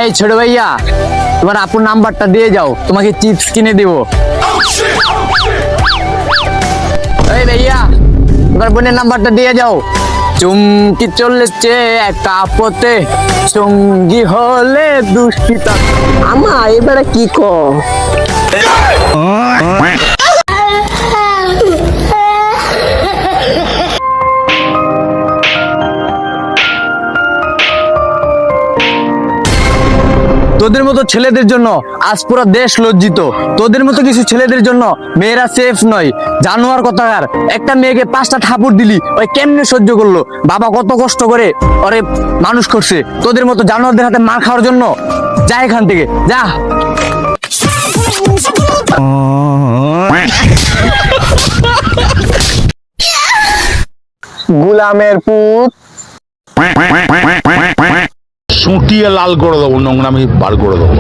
এই ছোট ভাইয়া, তোমার আপুর নাম্বারটা দিয়ে যাও, তোমাকে চিপস কিনে দিব। এই ভাইয়া, তোমার বোনের নাম্বারটা দিয়ে যাও। চুমকি চলেছে একা পথে, সঙ্গী হলে দুষ্টিতা। আমা এবারে কি ক তোদের মতো ছেলেদের জন্য আজ পুরো দেশ লজ্জিত। তোদের মতো কিছু ছেলেদের জন্য মেয়েরা সেফ নয়। জানোয়ার কথাকার, একটা মেয়েকে 5টা থাপুর দিলি, ওই কেমনে সহ্য করলো? বাবা কত কষ্ট করে ওরে মানুষ করছে, তোদের মতো জানোয়ারদের হাতে মার খাওয়ার জন্য? যা এখান থেকে, যা। গুলামের পুত সুটিয়ে লাল করে দেবো, নোংরামি বার করে দেবো।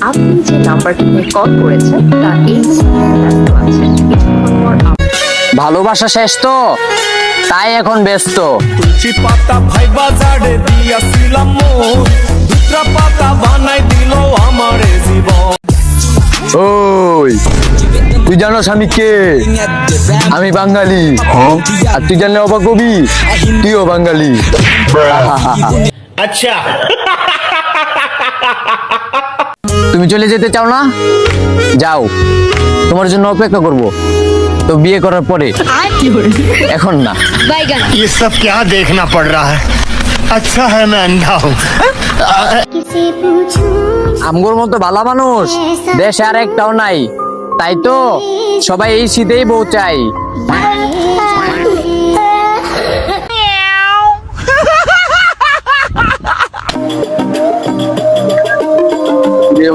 আপনি যে নাম্বারটিতে কল করেছেন তা এই মুহূর্তে ব্যস্ত আছে। কিছুক্ষণ পর ভালোবাসা শেষ তো, তাই এখন ব্যস্ত। তুলসী পাতা ভাই বাজারে দিয়াছিলাম মোর, দুটা পাতা বানাই দিল আমারে জীবন। ওই তুই জানোস আমি কে? আমি বাঙালি। আর তুই জানলে অবাক কবি, তুইও বাঙালি। আচ্ছা, তুমি চলে যেতে চাও না? যাও, তোমার জন্য অপেক্ষা করব, তো বিয়ে করার পরে, এখন না। ये सब क्या देखना पड़ रहा है? अच्छा है मैं अंधा हूँ। আমগোর মতো ভালো মানুষ দেশে আর একটাও নাই, তাই তো সবাই এই শীতেই বউ চাই।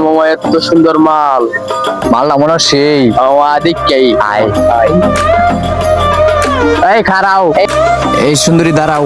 মামা এত সুন্দর মাল মাল্লা মনে হয় সেই আদিকেই আয়। এই খারাও, এই সুন্দরী দাঁড়াও।